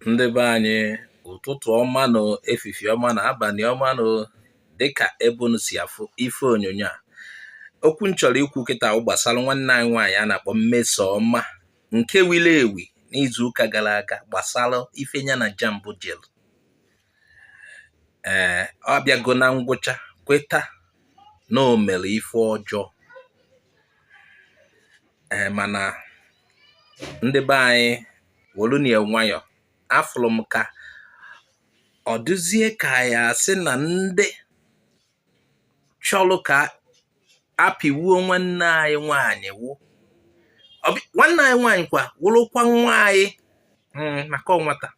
Ndị be anyị, ụtụtụ ọma na efifie ọma na abalị ọma na dịka ebe unu si afụ ife onyonyo a. Okwu m chọrọ ikwu kịta gbasara nwanne anyị nwaanyị a na-akpọ Nmesoma nke wile ewi n'izu ụka gara aga gbasara ife ya na JAMB jelu. Ọ bịago na ngwụcha kweta na o mere ife ọjọọ. Mana ndị be anyị wolu na nwayọ afụrụ m ka ọ dịzie ka ya asị na ndị chọrọ ka apịwuo nwanne anyị nwaanyị nwanne anyị nwaanyị kwa wụrụkwa nwa anyị maka nwata.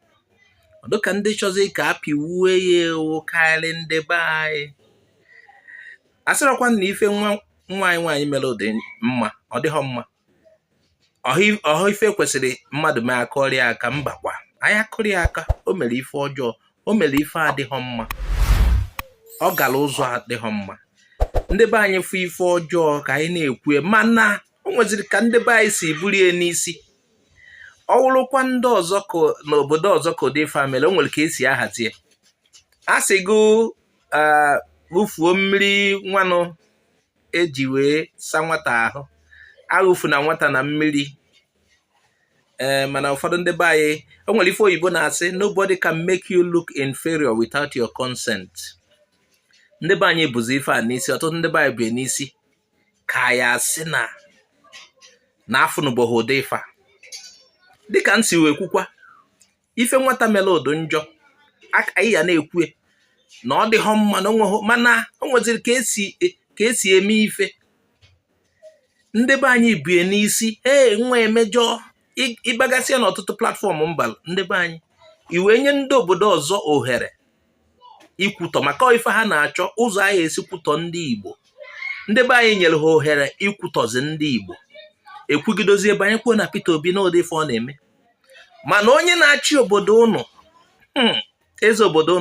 Ọ dịka ndị chọzi ka apịwuo ya ewu karịrị ndị be anyị. Asịrọkwa na ife nwa anyị nwaanyị mere dị mma, ọ dịghọ mma. Ọhụ ife kwesịrị mmadụ mee akọrịa aka, mbakwa anyị akụrịa aka. O mere ife ọjọọ, o mere ife adịghọ mma, ọ gara ụzọ adịghọ mma. Ndị be anyị fụ ife ọjọọ ka anyị na-ekwu, mana o nweziri ka ndị be anyị si bulie n'isi. Ọ wụrụkwa ndị ọzọ ka n'obodo ọzọ ka ụdị ife mere, o nwere ka esi ahazie. A sị gụ wụfuo mmiri nwanụ eji wee sa nwata ahụ, awụfu na nwata na mmiri. Mana ụfọdụ ndị be anyị, o nwere ife oyibo na-asị nobody can make you look inferior without your consent. Ndị be anyị bụzi ife a n'isi, ọtụtụ ndị be anyị bụ n'isi ka ya asị na afụnụbọghị ụdị ife a. Dịka m si wee kwukwa, ife nwata mere ụdị njọ anyị ya na-ekwu na ọ dịghọ mma na onweghị, mana o nweziri ka esi eme ife. Ndị be anyị bie n'isi nwa emejọ. Ịgbagasịa n'ọtụtụ platfọm mba ndị be anyị, iwe nye ndị obodo ọzọ ohere ikwutọ maka ife ha na-achọ ụzọ anyị esi kwutọ ndị Igbo. Ndị be anyị nyere ha ohere ikwutọzi ndị Igbo. Ekwugidozie banye kwuo na Peter Obi na ụdị ife ọ na-eme. Mana onye na-achị obodo ụnụ, eze obodo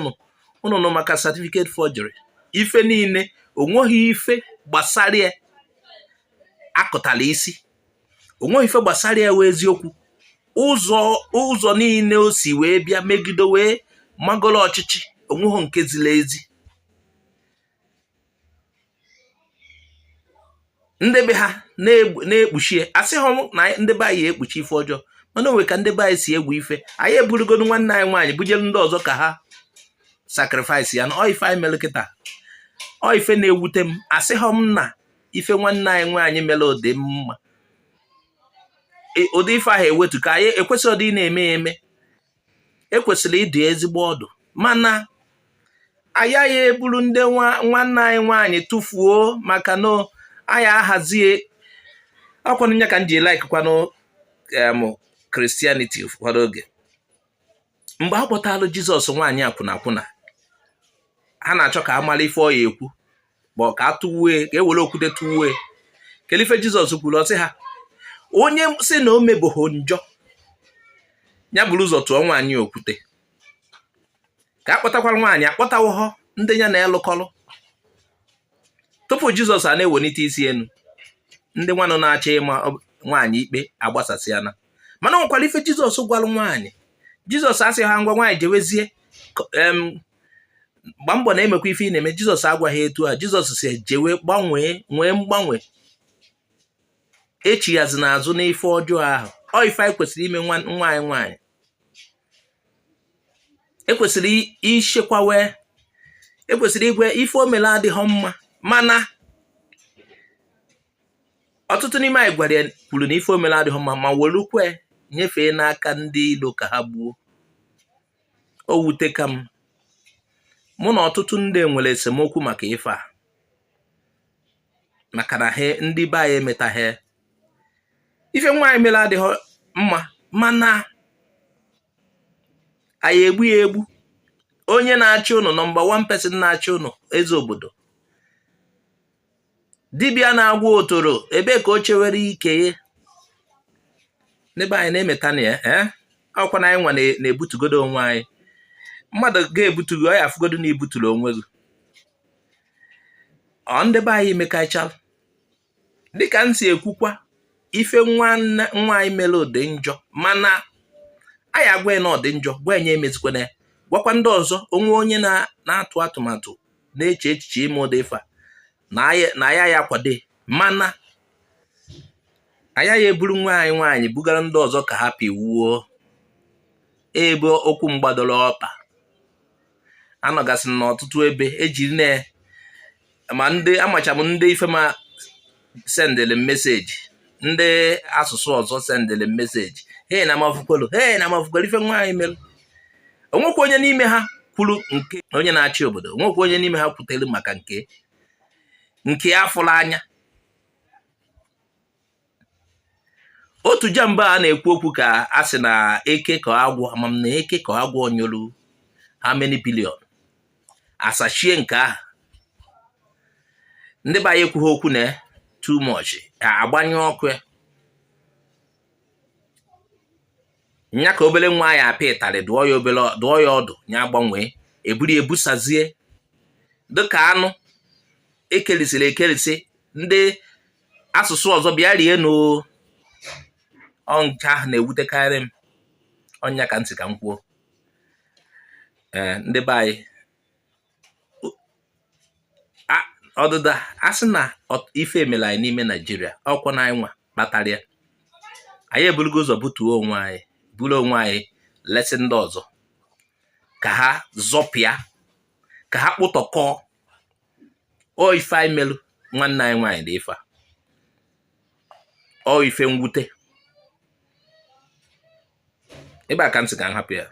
ụnụ nọ maka certificate forgery. Ife niile onweghị ife gbasara ya akụtala isi, onweghị ife gbasara ya wee eziokwu. Ụzọ niile o si wee bịa megide wee magolo ọchịchị, onweghị nke ziri ezi. Ndị be ha na-ekpuchie, asịghọ na ndị be anyị ekpuchi ife ọjọọ, mana onwe ka ndị be anyị si egwu ife. Anyị eburugodo nwanne anyị nwaanyị bujelu ndị ọzọ ka ha sacrifice ya. Na ife anyị mere kịta, ife na-ewute m. Asịghọ m na ife nwanne anyị nwaanyị mere ụdị mma, ụdị ife ahụ ewetu ka anyị ekwesịrị ọdị na-eme ya eme. Ekwesịrị ịdị ezigbo ọdụ, mana anyị eburu ndị nwanne anyị nwaanyị tụfuo maka na anyị ahazie. Ọkwanụ nya ka m ji like kwanụ Christianity ụfọdụ oge. Mgbe a kpọtalụ Jizọs nwaanyị akwụna, ha na-achọ ka a mara ife ọ ya ekwu, bụ ka a tụwue, ka e were okwute tụwue. Kedu ife Jizọs kwuru? Ọ sị ha, onye sị na o mebụghị njọ ya buru ụzọ tụọ nwaanyị okwute. Ka a kpọtakwara nwaanyị, akpọtawụghọ ndị ya na-elụkọlụ. Tupu Jizọs a na-ewelite isi enu, ndị nwanụ na-achọ ịma nwaanyị ikpe agbasasịana. Mana ọ nwekwara ife Jizọs gwara nwaanyị. Jizọs asị ha ngwa nwaanyị jewezie, gba mbọ na-emekwa ife ị na-eme. Jizọs agwaghị etu a. Jizọs si jewe gbanwee, nwee mgbanwe. Echighazi n'azụ n'ife ọjọọ ahụ. Ọ ife anyị kwesịrị ime nwaanyị nwaanyị. Ekwesịrị ichekwawe, ekwesịrị igwe ife o mere adịghọ mma. Mana ọtụtụ n'ime anyị gwara ya, kwuru na ife o mere adịghọ mma, ma welukwe nyefee n'aka ndị ilo ka ha gbuo. O wute ka m, mụ na ọtụtụ ndị nwere esemokwu maka ife a, maka na ndị be anyị emetaghị ife nwaanyị mere adịghọ mma. Mana anyị egbu ya egbu. Onye na-achị ụnụ, nọmba 1 person na-achị ụnụ, eze obodo, dibịa na-agwọ otoro, ebe ka o chewere ike ya. Ndị be anyị na-emeta na ya. Ọkwa na anyị nwa na-ebutugodo onwe anyị. Mmadụ ga-ebutugo, ọ ya afụgodo na ibuturu onwe gị. Ndị be anyị mekachala. Dịka m si ekwukwa, ife nwa anyị mere ụdị njọ, mana anyị agwa na ọ dị njọ, gwa nye emezikwana, gwakwa ndị ọzọ. Onwe onye na-atụ atụmatụ na-eche echiche ime ụdị ife a, na ya kwade, mana anya ya eburu nwaanyị bugara ndị ọzọ ka ha piwuo ebe okwu mgbadoro ọkpa. Anọgasị n'ọtụtụ ebe ejiri ma ndị amacham ndị ife ma sendịrị meseji, ndị asụsụ ọzọ sendịrị meseji, he na mafukwelu ife nwaanyị mere. Onwekwa onye n'ime ha kwuru nke onye na-achị obodo, onwekwa onye n'ime ha kwutere maka nke afụrụ anya. Otu JAMB a na-ekwu okwu ka a sị na eke ka agwọ, amam na eke ka agwọ nyolu how many billion, asachie nke ahụ. Ndị be anyị ekwughị okwu na too much, agbanyụ ọkụ ya nya ka obere nwa ya apị ịtarị dụọ ya ọdụ nya gbanwee, eburu ebusazie dịka anụ ekerisịrị ekerisi. Ndị asụsụ ọzọ bịa rie no ọncha ahụ na-ewutekarị m, ọnya ka ntị ka m kwuo. Ndị be anyị ọdịda asị na ife emere anyị n'ime Naijiria ọkwa na anyị nwa kpatara ya. Anyị eburugo ụzọ butuo onwe anyị, buru onwe anyị lesi ndị ọzọ ka ha zọpịa, ka ha kpụtọkọọ o ife anyị melụ nwanne anyị nwaanyị dị ife a, o ife mwute. Ebe a ka ntị ka m hapụ ya.